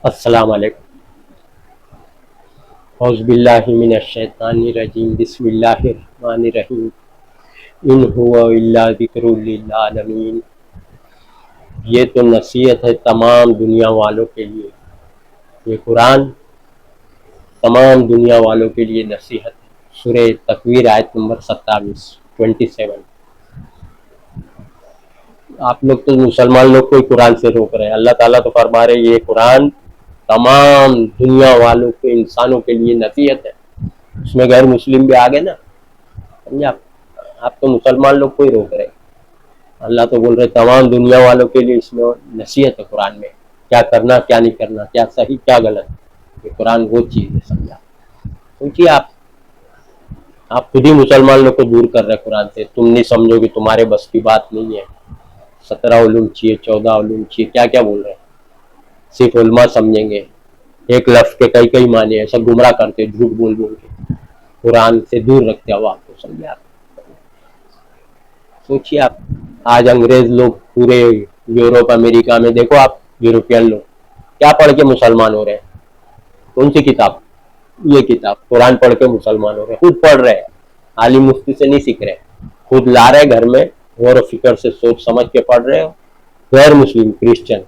السلام علیکم۔ اعوذ باللہ من الشیطان الرجیم، بسم اللہ الرحمن الرحیم۔ ان هو الا ذکر للعالمین۔ یہ تو نصیحت ہے تمام دنیا والوں کے لیے، یہ قرآن تمام دنیا والوں کے لیے نصیحت ہے۔ سورہ تکویر آیت نمبر 27۔ آپ لوگ تو مسلمان لوگ کو قرآن سے روک رہے ہیں، اللہ تعالیٰ تو فرما رہے یہ قرآن تمام دنیا والوں کے انسانوں کے لیے نصیحت ہے۔ اس میں غیر مسلم بھی آگے نا، سمجھے آپ تو مسلمان لوگ کو ہی روک رہے ہیں۔ اللہ تو بول رہے تمام دنیا والوں کے لیے اس میں نصیحت ہے قرآن میں، کیا کرنا کیا نہیں کرنا، کیا صحیح کیا غلط۔ یہ قرآن وہ چیز ہے، سمجھا؟ کیونکہ آپ خود ہی مسلمان لوگ کو دور کر رہے قرآن سے۔ تم نہیں سمجھو کہ تمہارے بس کی بات نہیں ہے، 17 علوم چاہیے، 14 علوم چاہیے، کیا کیا بول رہے ہیں۔ صرف علماء سمجھیں گے، ایک لفظ کے کئی معنی ایسا گمراہ کرتے، جھوٹ بول کے قرآن سے دور رکھتے ہو آپ کو، سمجھے آپ؟ سوچیے آپ، آج انگریز لوگ پورے یورپ امریکہ میں دیکھو آپ، یورپین لوگ کیا پڑھ کے مسلمان ہو رہے ہیں؟ کون سی کتاب؟ یہ کتاب قرآن پڑھ کے مسلمان ہو رہے ہیں، خود پڑھ رہے ہیں، عالم مفتی سے نہیں سیکھ رہے، خود لا رہے گھر میں، غور و فکر سے سوچ سمجھ کے پڑھ رہے ہو۔ غیر مسلم کرسچن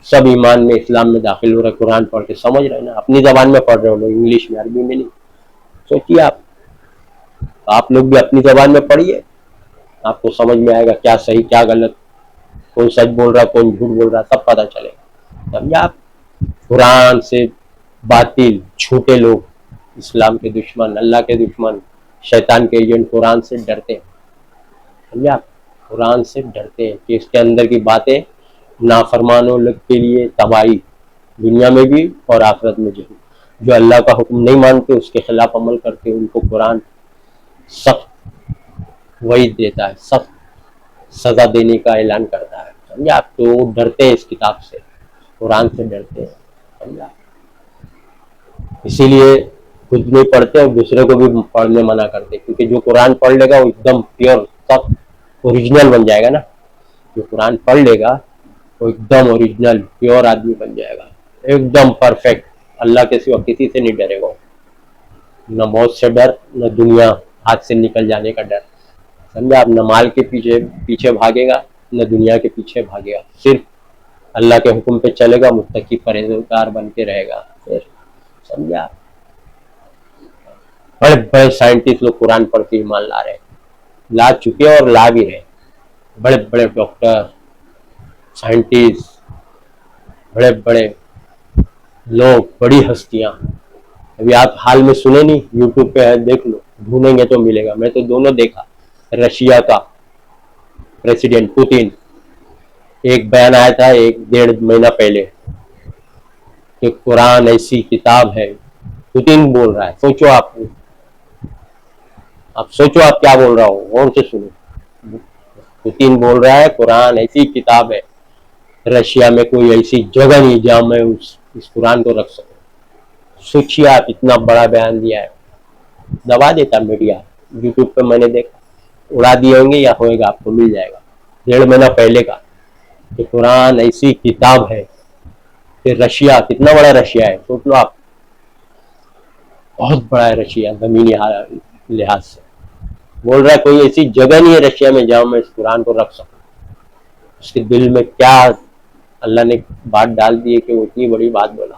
سب ایمان میں اسلام میں داخل ہو رہے، قرآن پڑھ کے سمجھ رہے نا، اپنی زبان میں پڑھ رہے ہو لوگ، انگلش میں، عربی میں نہیں۔ سوچیے آپ لوگ بھی اپنی زبان میں پڑھیے، آپ کو سمجھ میں آئے گا کیا صحیح کیا غلط، کون سچ بول رہا کون جھوٹ بول رہا، سب پتہ چلے گا، سمجھے آپ؟ قرآن سے باطل جھوٹے لوگ، اسلام کے دشمن، اللہ کے دشمن، شیطان کے ایجنٹ قرآن سے ڈرتے ہیں، سمجھے آپ؟ قرآن سے ڈرتے ہیں کہ اس کے اندر کی باتیں نافرمانوں لوگ کے لیے تباہی، دنیا میں بھی اور آخرت میں بھی۔ جو اللہ کا حکم نہیں مانتے، اس کے خلاف عمل کرتے، ان کو قرآن سخت وعید دیتا ہے، سخت سزا دینے کا اعلان کرتا ہے، سمجھے آپ؟ تو وہ ڈرتے ہیں اس کتاب سے، قرآن سے ڈرتے ہیں، سمجھا؟ اسی لیے خود نہیں پڑھتے اور دوسرے کو بھی پڑھنے منع کرتے، کیونکہ جو قرآن پڑھ لے گا وہ ایک دم پیور سخت اوریجنل بن جائے گا نا۔ جو قرآن پڑھ لے گا وہ ایک دم اوریجنل پیور آدمی بن جائے گا، ایک دم پرفیکٹ، اللہ کے سوا کسی سے نہیں ڈرے گا، نہ موت سے ڈر، نہ دنیا ہاتھ سے نکل جانے کا ڈر، سمجھا آپ؟ نہ مال کے پیچھے بھاگے گا، نہ دنیا کے پیچھے بھاگے گا، صرف اللہ کے حکم پہ چلے گا، متقی پرہیزگار بن کے رہے گا، سمجھا؟ بڑے بڑے سائنٹسٹ لوگ قرآن پڑھ کے ایمان لا رہے ہیں، لا چکے اور لا بھی رہے، بڑے بڑے ڈاکٹر، سائنٹسٹ، بڑے بڑے لوگ، بڑی ہستیاں، ابھی آپ حال میں سنے نہیں، یوٹیوب پہ ہے، دیکھ لو، ڈھونڈیں گے تو ملے گا۔ میں تو دونوں دیکھا، رشیا کا پریسیڈنٹ پوتین، ایک بیان آیا تھا 1.5 مہینہ پہلے کہ قرآن ایسی کتاب ہے، پوتین بول رہا ہے، سوچو آپ سوچو آپ کیا بول رہا ہو، غور سے سنو، پوتین بول رہا ہے قرآن ایسی کتاب ہے، رشیا میں کوئی ایسی جگہ نہیں جہاں میں اس قرآن کو رکھ سکوں۔ سوچیے آپ، اتنا بڑا بیان دیا ہے، دبا دیتا میڈیا، یوٹیوب پہ میں نے دیکھا، اڑا دیے ہوں گے یا ہوئے گا، آپ کو مل جائے گا، 1.5 مہینہ پہلے کا، کہ قرآن ایسی کتاب ہے کہ رشیا، کتنا بڑا رشیا ہے، سوچ لو آپ، بہت بڑا ہے رشیا زمینی لحاظ سے، بول رہا ہے کوئی ایسی جگہ نہیں ہے رشیا میں جہاں میں اس قرآن کو رکھ سکوں۔ اس کے دل میں کیا اللہ نے بات ڈال دی ہے کہ وہ اتنی بڑی بات بولا۔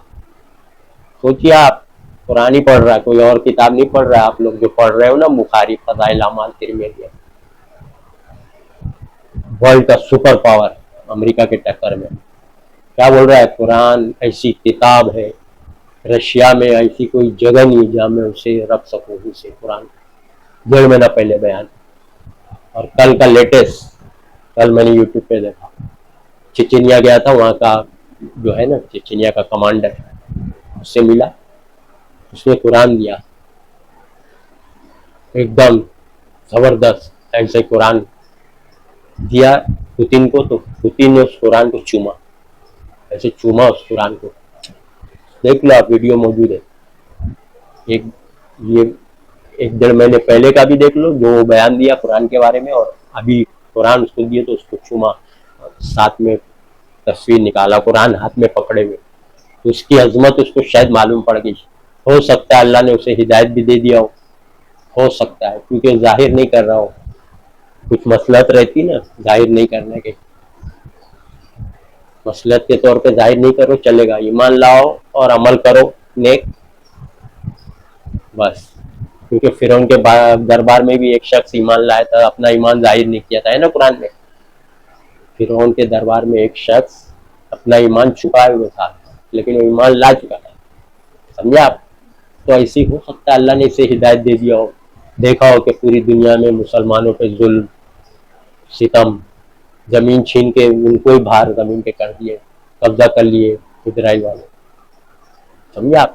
سوچیے آپ، قرآن ہی پڑھ رہا ہے، کوئی اور کتاب نہیں پڑھ رہا ہے۔ آپ لوگ جو پڑھ رہے ہو نا، بخاری، فضائل اعمال، ترمذی، ورلڈ کا سپر پاور امریکہ کے ٹکر میں، کیا بول رہا ہے؟ قرآن ایسی کتاب ہے، رشیا میں ایسی کوئی جگہ نہیں جہاں میں اسے رکھ سکوں، اسے قرآن۔ 1.5 مہینہ پہلے بیان، اور کل کا لیٹسٹ، کل میں نے یوٹیوب پہ دیکھا، چچنیا گیا تھا، وہاں کا جو ہے نا چچنیا کا کمانڈر، اس سے ملا، اس نے قرآن دیا، ایک دم زبردست ایسے قرآن دیا پوتین کو، تو پوتین نے اس قرآن کو چوما، ایسے چوما اس قرآن کو، دیکھ لو آپ، ویڈیو موجود ہے، یہ 1.5 مہینے پہلے کا بھی دیکھ لو، جو بیان دیا قرآن کے بارے میں، اور ابھی قرآن اس کو دیے تو اس کو چوما، ساتھ میں تصویر نکالا، قرآن ہاتھ میں پکڑے ہوئے، اس کی عظمت اس کو شاید معلوم پڑ گئی، ہو سکتا ہے اللہ نے اسے ہدایت بھی دے دیا ہو سکتا ہے، کیونکہ ظاہر نہیں کر رہا ہو، کچھ مصلحت رہتی نا ظاہر نہیں کرنے کے، مصلحت کے طور پہ ظاہر نہیں کرو چلے گا، ایمان لاؤ اور عمل کرو نیک بس. کیونکہ فرعون کے دربار میں بھی ایک شخص ایمان لایا تھا، اپنا ایمان ظاہر نہیں کیا تھا، ہے نا قرآن میں. فرعون کے دربار میں ایک شخص اپنا ایمان چھپائے ہوئے تھا لیکن وہ ایمان لا چکا تھا، سمجھا آپ. تو ایسی ہو سکتا ہے اللہ نے اسے ہدایت دے دیا ہو، دیکھا ہو کہ پوری دنیا میں مسلمانوں پہ ظلم ستم، زمین چھین کے ان کو ہی باہر زمین پہ کر دیے، قبضہ کر لیے اسرائیل والے، سمجھا آپ.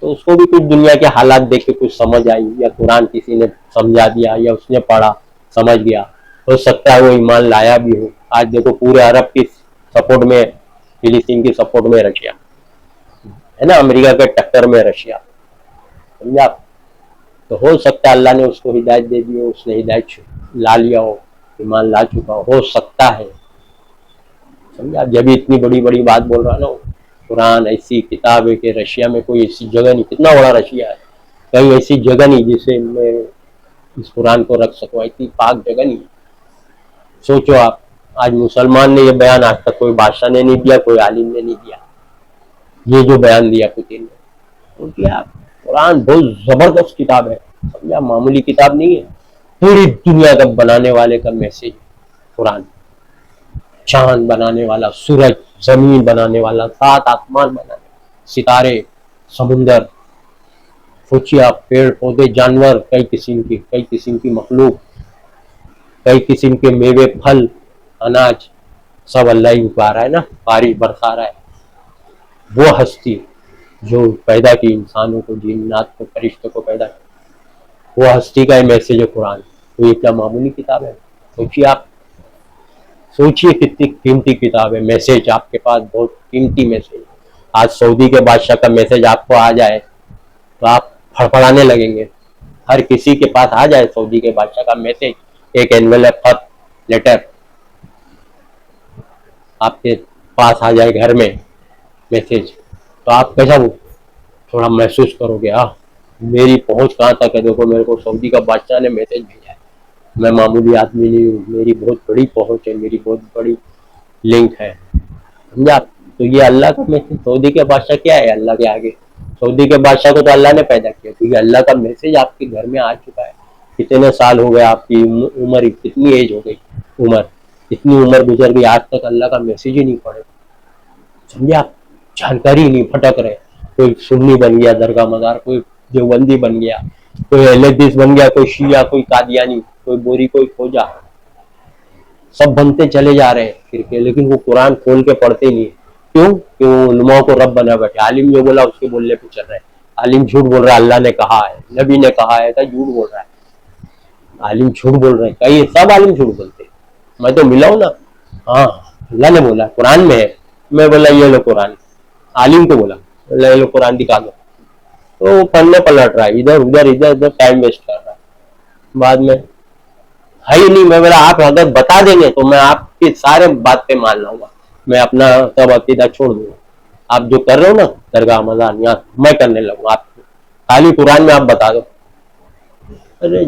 تو اس کو بھی کچھ دنیا کے حالات دیکھ کے کچھ سمجھ آئی، یا قرآن کسی نے سمجھا دیا، یا اس نے پڑھا سمجھ گیا، ہو سکتا ہے وہ ایمان لایا بھی ہو. آج دیکھو پورے عرب کی سپورٹ میں، فلسطین کی سپورٹ میں رشیا ہے نا، امریکہ کے ٹکر میں رشیا، سمجھا. تو ہو سکتا ہے اللہ نے اس کو ہدایت دے دی ہو، اس نے ہدایت لا لیا ہو، ایمان لا چکا ہو سکتا ہے، سمجھا. جب اتنی بڑی بڑی بات بول رہا نا، قرآن ایسی کتاب ہے کہ رشیا میں کوئی ایسی جگہ نہیں، کتنا بڑا رشیا ہے، کہیں ایسی جگہ نہیں جسے میں اس قرآن کو رکھ سکوں، اتنی پاک جگہ نہیں. سوچو آپ، آج مسلمان نے یہ بیان آج تک کوئی بادشاہ نے نہیں دیا، کوئی عالم نے نہیں دیا، یہ جو بیان دیا پوتین نے. کیونکہ آپ قرآن بہت زبردست کتاب ہے، سمجھا، معمولی کتاب نہیں ہے. پوری دنیا کا بنانے والے کا میسج قرآن، چاند بنانے والا، سورج، زمین بنانے والا، 7 آسمان بنانے، ستارے، سمندر، سوچیے آپ، پیڑ پودے، جانور، کئی قسم کی مخلوق، کئی قسم کے میوے، پھل، اناج، سب اللہ ہی اگا رہا ہے نا، بارش برسا رہا ہے. وہ ہستی جو پیدا کی انسانوں کو، جنات کو، فرشتوں کو پیدا کی، وہ ہستی کا میسج ہے قرآن. تو یہ کیا معمولی کتاب ہے؟ سوچیے آپ، سوچیے کتنی قیمتی کتاب ہے، میسج آپ کے پاس بہت قیمتی میسج. آج سعودی کے بادشاہ کا میسج آپ کو آ جائے تو آپ پھڑپڑانے لگیں گے. ہر کسی کے پاس آ جائے سعودی کے بادشاہ کا میسج، ایک انویلپ، خط، لیٹر آپ کے پاس آ جائے گھر میں میسج، تو آپ کیسا تھوڑا محسوس کرو گے، میری پہنچ کہاں تک ہے، دیکھو میرے کو سعودی کا بادشاہ نے میسج بھیجا ہے، میں معمولی آدمی نہیں ہوں، میری بہت بڑی پہنچ ہے، میری بہت بڑی لنک ہے، سمجھا. تو یہ اللہ کا میسج، سعودی کے بادشاہ کیا ہے اللہ کے آگے؟ سعودی کے بادشاہ کو تو اللہ نے پیدا کیا، کیونکہ اللہ کا میسج آپ کے گھر میں آ چکا ہے. کتنے سال ہو گئے آپ کی عمر، کتنی ایج ہو گئی، اتنی عمر گزر گئی، آج تک اللہ کا میسج ہی نہیں پڑے، سمجھا. جانکاری نہیں، پھٹک رہے، کوئی سنی بن گیا درگاہ مزار، کوئی دیوبندی بن گیا، کوئی اہل حدیث بن گیا، کوئی شیعہ، کوئی قادیانی، کوئی بوری، کوئی کھوجا، سب بنتے چلے جا رہے ہیں فرقے، لیکن وہ قرآن کھول کے پڑھتے نہیں. کیوں کہ وہ علماء کو رب بنا بیٹھے، عالم جو بولا اس کے بولنے پہ چل رہے ہیں. عالم جھوٹ بول رہا ہے، اللہ نے کہا ہے، نبی نے کہا ہے، تو جھوٹ بول رہا ہے. عالم جھوٹ بول رہے ہیں، کئی سب عالم جھوٹ بولتے ہیں، میں تو ملا ہوں نا. ہاں اللہ نے بولا، قرآن میں ہے، میں بولا یہ لو قرآن، عالم کو بولا یہ لو قرآن دکھا دو، تو وہ پڑھنے پلٹ رہا ہے، ادھر ادھر ٹائم ویسٹ کر رہا ہے. بعد میں ہے ہی نہیں، میں بولا آپ اگر بتا دیں گے تو میں آپ کی سارے بات پہ مان لاؤں گا، میں اپنا سب عقیدہ چھوڑ دوں گا. آپ جو کر رہے ہو نا درگاہ مزار، یہاں میں کرنے لگوں، آپ خالی قرآن میں آپ بتا دو. ارے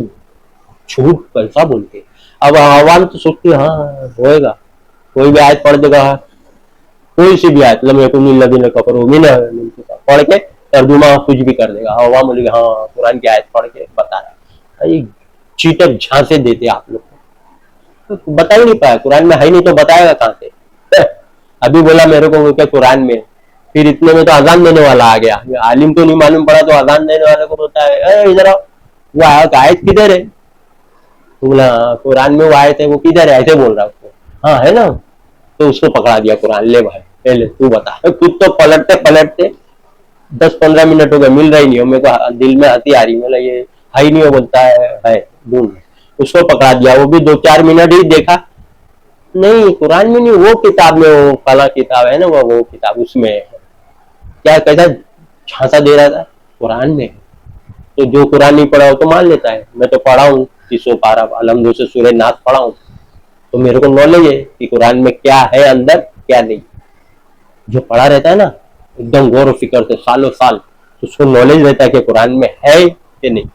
جھوٹ کیسا بولتے. اب عوام تو سوچتی ہاں ہوئے گا، کوئی بھی آیت پڑھ دے گا، کوئی سی بھی آیت، لم یکن الذین کفروا من اہل الکتاب پڑھ کے ترجمہ کچھ بھی کر دے گا، عوام بولے گا ہاں قرآن کی آیت پڑھ کے بتا رہا ہے. چیٹر جھانسے دیتے آپ لوگ، بتا ہی نہیں پایا، قرآن میں ہے نہیں تو بتائے گا کہاں سے. ابھی بولا میرے کو کہ قرآن میں، پھر اتنے میں تو اذان دینے والا آ گیا، عالم تو نہیں معلوم پڑا تو اذان دینے والے کو بولتا ہے ادھر آؤ، وہ آیت کدھر ہے؟ تو بولا قرآن میں وہ آیت ہے، وہ کدھر ہے، ایسے بول رہا اس کو. ہاں ہے نا، تو اس کو پکڑا دیا قرآن، لے بھائی پہلے تو بتا. خود تو پلٹتے پلٹتے 10-15 منٹ ہو گئے، مل رہی نہیں ہو، میرے کو دل میں ہنسی آ رہی، میں یہ ہے ہی نہیں ہو، بولتا ہے ڈھونڈ. اس کو پکڑا دیا، وہ بھی 2-4 منٹ ہی دیکھا، نہیں قرآن میں نہیں، وہ کتاب میں، وہ فلاں کتاب ہے نا، وہ کتاب اس میں کیا کیسا جھانسا دے رہا تھا قرآن میں. تو جو قرآن نہیں پڑھا ہو تو مان لیتا ہے، میں تو پڑھا ہوں 30 پارہ الحمد سے سورہ ناس پڑھا ہوں، تو میرے کو نالج ہے کہ قرآن میں کیا ہے اندر کیا نہیں. جو پڑھا رہتا ہے نا एकदम गौर و फिक्र से सालों साल, तो उसको नॉलेज रहता है कि कुरान में है कि नहीं।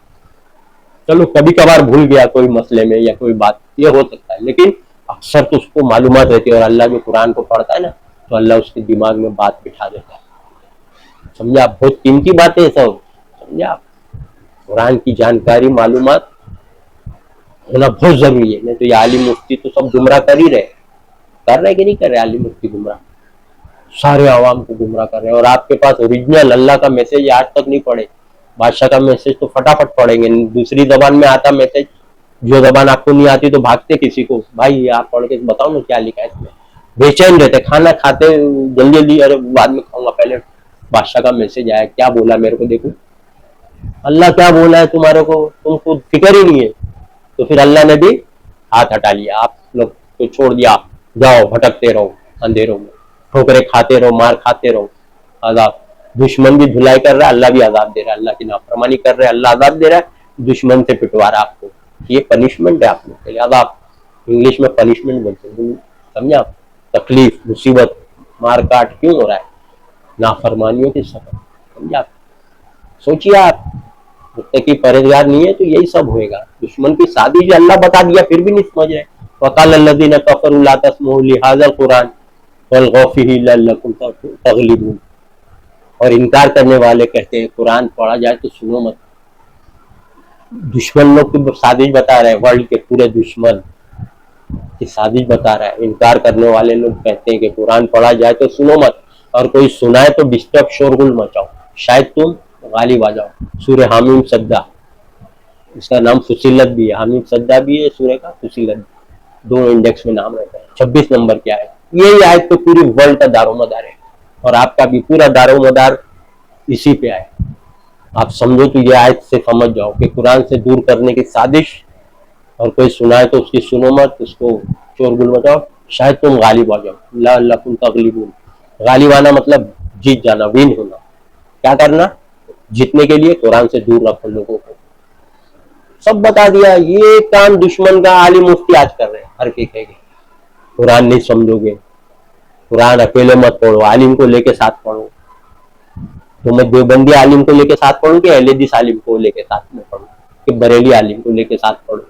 चलो कभी कभार भूल गया कोई मसले में या कोई बात, ये हो सकता है, लेकिन अक्सर तो उसको मालूमात रहती है। और अल्लाह जो कुरान को पढ़ता है ना, तो अल्लाह उसके दिमाग में बात बिठा देता है। समझा? बहुत कीमती बातें सब, समझा? कुरान की जानकारी मालूमात होना बहुत जरूरी है। नहीं तो ये आलिम मुफ्ती तो सब गुमराह कर रहे कि नहीं कर रहे? आलिम मुफ्ती गुमराह, सारे आवाम को गुमराह कर रहे हैं। और आपके पास ओरिजिनल अल्लाह का मैसेज आज तक नहीं पढ़े। बादशाह का मैसेज तो फटाफट पढ़ेंगे, दूसरी जबान में आता मैसेज, जो जबान आपको नहीं आती तो भागते किसी को, भाई आप पढ़ के बताओ ना क्या लिखा है इसमें। बेचैन रहते, खाना खाते जल्दी जल्दी, अरे बाद में खाऊंगा, पहले बादशाह का मैसेज आया, क्या बोला मेरे को देखो, अल्लाह क्या बोला है तुम्हारे को, तुमको फिक्र ही नहीं है। तो फिर अल्लाह ने भी हाथ हटा लिया, आप लोग को छोड़ दिया, जाओ भटकते रहो अंधेरों में, ठोकरे खाते रहो, मार खाते रहो, अजाब। दुश्मन भी धुलाई कर रहा है, अल्लाह भी आजाद दे रहा है। अल्लाह की नाफरमानी कर रहे हैं, अल्लाह आजाद दे रहा है, दुश्मन से पिटवा रहा है आपको। ये पनिशमेंट है आप लोग के लिए, अजाब, इंग्लिश में पनिशमेंट बोलते हैं, समझा? तकलीफ, मुसीबत, मार काट क्यों हो रहा है? नाफरमानियों के सबब, समझा? सोचिए आप, मुत्तकी परहेजगार नहीं है तो यही सब होएगा। दुश्मन की साजिश अल्लाह बता दिया, फिर भी नहीं समझ रहे। वक़ाल अल्लज़ीना कफ़रू ला तस्मऊ लिहाज़ल कुरान वल्गौ फ़ीही लअल्लकुम तग़लिबून। और इनकार करने वाले कहते हैं कुरान पढ़ा जाए तो सुनो मत। दुश्मन लोग की साजिश बता रहे हैं, वर्ल्ड के पूरे दुश्मन की साजिश बता रहा है। इनकार करने वाले लोग कहते हैं कि कुरान पढ़ा जाए तो सुनो मत, और कोई सुनाए तो डिस्टर्ब, शोरगुल मचाओ, शायद तुम गालिब आ जाओ। सूर्य हामीम सद्दा, इसका नाम फुसिलत भी है, हामीम सद्दा भी है सूर्य का, फुसिलत, दोनों इंडेक्स में नाम रहता है। 26 नंबर क्या है? यही आयत तो पूरी वर्ल्ड का दारोमदार है, और आपका भी पूरा दारोमदार इसी पे आए। आप समझो तो ये आयत से समझ जाओ कि कुरान से दूर करने की साजिश, और कोई सुनाए तो उसकी सुनो मत, उसको शोरगुल मचाओ, शायद तुम गालिब आ जाओ। लअल्लकुम तग़लिबून, गालिब आना मतलब जीत जाना, विन होना। क्या करना? जीतने के लिए कुरान से दूर रखो लोगों को। सब बता दिया। ये काम दुश्मन का आलिम मुफ्ती आज कर रहे हैं, हर के कहेंगे कुरान नहीं समझोगे, कुरान अकेले मत पढ़ो, आलिम को लेके साथ पढ़ो। तो मैं देवबंदी आलिम को लेके साथ पढ़ूं कि अहले हदीस आलिम को लेके साथ में पढ़ूं, कि बरेली आलिम को लेके साथ पढ़ूं?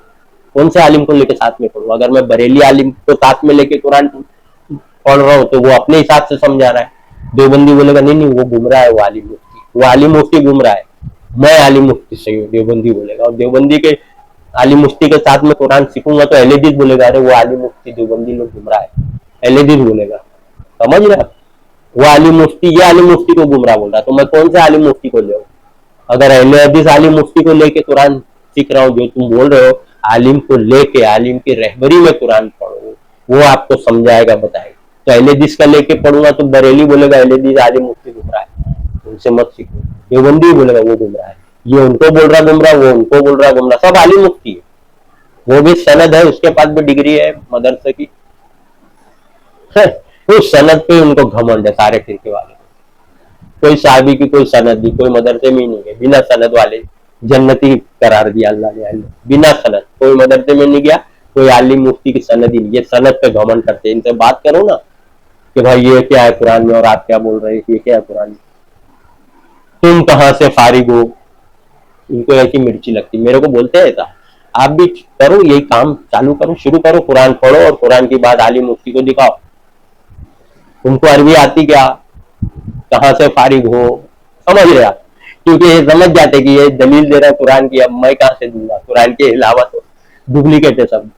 कौन से आलिम को लेके साथ में पढ़ूं? अगर मैं बरेली आलिम को साथ में लेके कुरान पढ़ रहा हूँ तो वो अपने हिसाब से समझा रहा है। देवबंदी बोलेगा नहीं नहीं वो गुमराह है, वो आलिम मुफ्ती, वो आलिम मुफ्ती गुमराह है, मैं आलिम मुफ्ती सही हूँ, देवबंदी बोलेगा। और देवबंदी के आलिम मुफ्ती के साथ में कुरान सीखूंगा तो अहले हदीस बोलेगा अरे वो आलिम मुफ्ती देवबंदी लोग गुमराह है, अहले हदीस बोलेगा। समझ रहे? वो आलिम मुफ्ती, ये आलिम मुफ्ती को गुमराह बोल रहा है, तो मैं कौन से आलिम मुफ्ती को ले आऊं? अगर अहले हदीस आलिम मुफ्ती को लेके कुरान सीख रहा हूँ, जो तुम बोल रहे हो आलिम को लेके, आलिम की रहबरी में कुरान पढ़ो, वो आपको समझाएगा, बताएगा। तो अहले हदीस का लेके पढ़ूंगा तो बरेली बोलेगा अहले हदीस आलिम मुफ्ती गुमराह है, उनसे मत सीखो। देवबंदी बोलेगा वो गुमराह है, ये उनको बोल रहा गुमराह, वो उनको बोल रहा गुमराह, सब आलिम मुफ्ती है। वो भी सनद है, उसके पास भी डिग्री है मदरसे की, उस सनद पे उनको घमंड है सारे फिरके वाले। कोई साहबी की कोई सनद नहीं, कोई मदरसे में ही नहीं है, बिना सनद वाले जन्नती करार दिया अल्लाह ने। बिना सनद कोई मदरसे में नहीं गया, कोई आलिम मुफ्ती की सनद ही नहीं। ये सनद पे घमंड करते हैं। इनसे बात करो ना कि भाई ये क्या है कुरान में और आप क्या बोल रहे हैं, ये क्या है कुरान में, तुम कहां से फारिग हो? इनको ऐसी मिर्ची लगती, मेरे को बोलते हैं ऐसा। आप भी करो, यही काम चालू करो, शुरू करो, कुरान पढ़ो और कुरान की बात आलिम मुफ्ती को दिखाओ। तुमको अरबी आती क्या? कहां से फारिग हो? समझ रहे आप? क्योंकि ये समझ जाते कि ये दलील दे रहा है कुरान की, अब मैं कहां से दूंगा? कुरान के अलावा तो डुप्लीकेट है सब।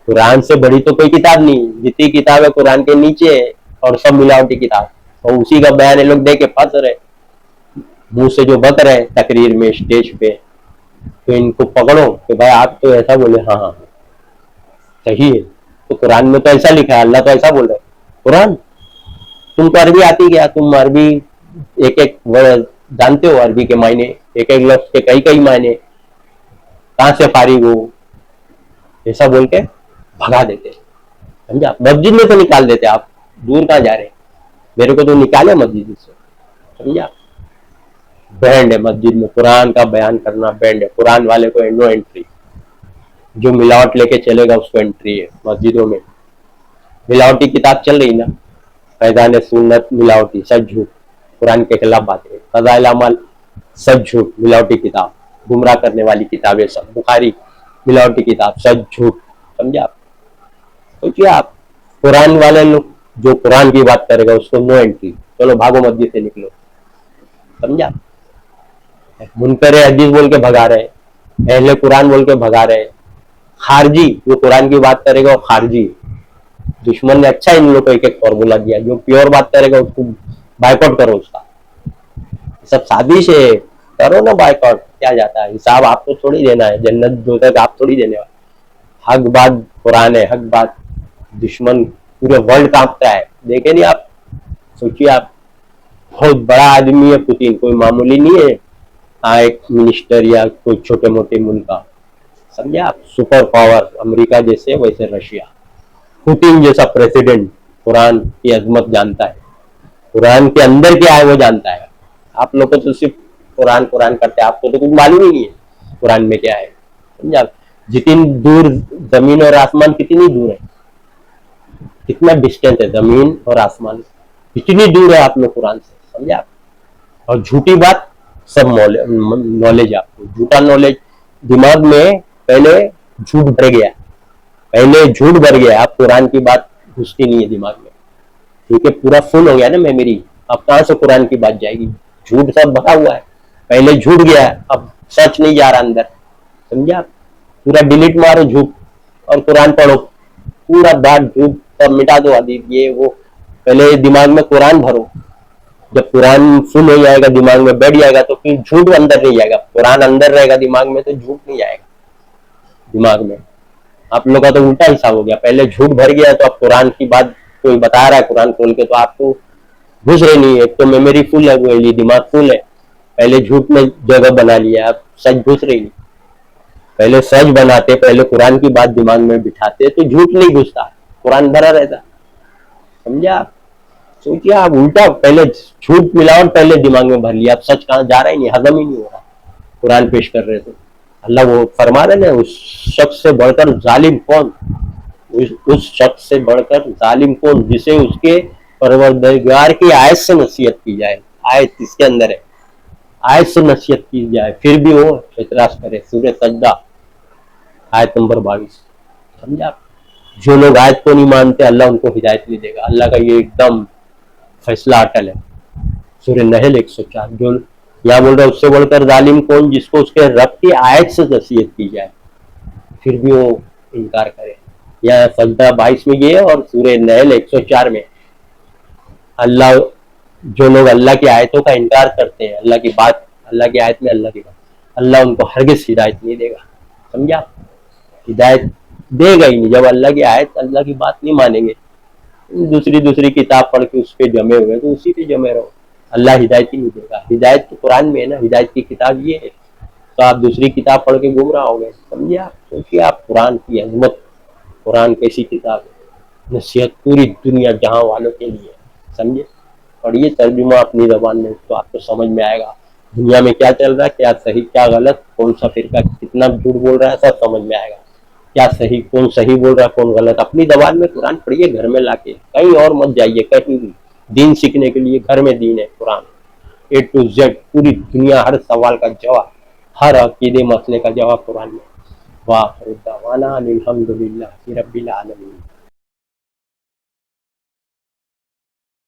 कुरान से बड़ी तो कोई किताब नहीं, जितनी किताब है कुरान के नीचे है, और सब मिलावटी किताब, और उसी का बयान ये लोग दे के फंस रहे, मुंह से जो बक रहे तकरीर में, स्टेज पे। तो इनको पकड़ो कि भाई आप तो ऐसा बोले, हाँ हाँ सही है, तो कुरान में तो ऐसा लिखा है, अल्लाह तो ऐसा बोल रहे। कुरान तुमको अरबी आती क्या? तुम अरबी एक एक वर्ड जानते हो, अरबी के मायने, एक एक लफ्ज के कई कई मायने, कहां से फारिग हो ऐसा बोल के भगा देते, समझा? मस्जिद में तो निकाल देते, आप दूर कहां जा रहे? मेरे को तो निकाले मस्जिद से, समझा? बैंड है मस्जिद में कुरान का बयान करना, बैंड है। कुरान वाले को नो एंट्री, जो मिलावट लेके चलेगा उसको एंट्री है मस्जिदों में। मिलावटी किताब चल रही ना, फैजान सुन्नत मिलावटी, सब झूठ। कुरान के खिलाफ बातें, फज़ाइल अमल सब झूठ, मिलावटी किताब, गुमराह करने वाली किताबें सब, बुखारी मिलावटी किताब, सब झूठ। समझे आप? सोचिए आप, कुरान वाले लोग जो कुरान की बात करेगा उसको नो एंट्री, चलो भागो मस्जिद से निकलो। समझा? मुनकर हदीस बोल के भगा रहे, अहले कुरान बोल के भगा रहे, खारजी जो कुरान की बात करेगा वो खारजी। दुश्मन ने अच्छा इन लोगों को एक एक फॉर्मूला दिया, जो प्योर बात करेगा उसको बाइकआउट करो, उसका सब साजिश है, करो ना बाइकआउट, क्या जाता है, हिसाब आपको थोड़ी देना है, जन्नत जो तक आप थोड़ी देने वाले। हक बात कुरान है, हक बात, दुश्मन पूरे वर्ल्ड कांपता है, देखे नहीं आप? सोचिए आप, बहुत बड़ा आदमी है पुतिन, कोई मामूली नहीं है। हाँ, एक मिनिस्टर या कोई छोटे मोटे मुल्क का, समझे आप? सुपर पावर अमेरिका जैसे, वैसे रशिया। पुतिन जैसा प्रेसिडेंट कुरान की अजमत जानता है, कुरान के अंदर क्या है वो जानता है। आप लोग को तो सिर्फ कुरान कुरान करते हैं, आपको तो कुछ मालूम ही नहीं है कुरान में क्या है। समझा? जितनी दूर जमीन और आसमान कितनी दूर है, कितना डिस्टेंस है जमीन और आसमान, कितनी दूर है आप लोग कुरान से। समझे आप? और झूठी बात सब नॉलेज, आपको झूठा नॉलेज दिमाग में पहले झूठ भर गया, पहले झूठ भर गया, आप कुरान की बात घुसती नहीं है दिमाग में, ठीक है? पूरा फुल हो गया ना मेमोरी, अब कहां से कुरान की बात जाएगी? झूठ सब भरा हुआ है, पहले झूठ गया, अब सच नहीं जा रहा अंदर। समझा? पूरा डिलीट मारो झूठ और कुरान पढ़ो, पूरा बात झूठ सब मिटा दो, हदीस ये वो, पहले दिमाग में कुरान भरो। जब कुरान फुल हो जाएगा, दिमाग में बैठ जाएगा, तो फिर झूठ अंदर नहीं जाएगा। कुरान अंदर रहेगा दिमाग में तो झूठ नहीं आएगा दिमाग में। आप लोग का तो उल्टा हिसाब हो गया, पहले झूठ भर गया तो अब कुरान की बात कोई बता रहा है कुरान खोल के, तो आपको घुस रही नहीं है। एक तो मेमोरी फुल है, वो दिमाग फुल है, पहले झूठ में जगह बना लिया, अब सच घुस रही नहीं। पहले सच बनाते, पहले कुरान की बात दिमाग में बिठाते तो झूठ नहीं घुसता, कुरान भरा रहता। समझा? सोचिए आप, उल्टा पहले झूठ मिलावट पहले दिमाग में भर लिया, अब सच कहां जा रहा ही नहीं, हजम ही नहीं हो रहा। कुरान पेश कर रहे तो अल्लाह वो फरमा रहे ना, उस शख्स से बढ़कर जालिम कौन, उस शख्स से बढ़कर जालिम कौन जिसे उसके परवरदिगार की आयत से नसीहत की जाए। आयत इसके अंदर है, आयत से नसीहत की जाए फिर भी वो एतराज करे। सूरह सजदा आयत नंबर 22। समझा? जो लोग आयत को नहीं मानते अल्लाह उनको हिदायत नहीं देगा, अल्लाह का ये एकदम फैसला अटल है। सूरह नहल 104। जो यहाँ बोल रहा है उससे बढ़कर जालिम कौन जिसको उसके रब की आयत से नसीहत की जाए फिर भी वो इनकार करे। यहाँ सजदा 22 में ये है और सूरह नहल 104 में अल्लाह, जो लोग अल्लाह की आयतों का इनकार करते हैं, अल्लाह की बात, अल्लाह की आयत में अल्लाह की बात, अल्लाह उनको हरगिज हिदायत नहीं देगा। समझा? हिदायत देगा ही नहीं जब अल्लाह की आयत, अल्लाह की बात नहीं मानेंगे। दूसरी किताब पढ़ के उस पर जमे हुए तो उसी पे जमे रहो, अल्लाह हिदायत ही नहीं देगा। हिदायत तो कुरान में है ना, हिदायत की किताब ये है, तो आप दूसरी किताब पढ़ के गुमराह हो गए। समझिए आप? सोचिए आप, कुरान की अजमत, कुरान कैसी किताब है, नसीहत पूरी दुनिया जहां वालों के लिए। समझे? पढ़िए तर्जुमा अपनी जबान में तो आपको समझ में आएगा दुनिया में क्या चल रहा है, क्या सही क्या गलत, कौन सा फिरका कितना झूठ बोल रहा है, सब समझ में आएगा। क्या सही, कौन सही बोल रहा है, कौन गलत। अपनी जबान में कुरान पढ़िए, घर में लाके, कहीं और मत जाइए, कहीं भी। दीन सीखने के लिए घर में दीन है कुरान, A to Z पूरी दुनिया, हर सवाल का जवाब, हर अकीदे मसले का जवाब कुरान में। वाह, अल्हम्दुलिल्लाह रब्बिल आलमीन।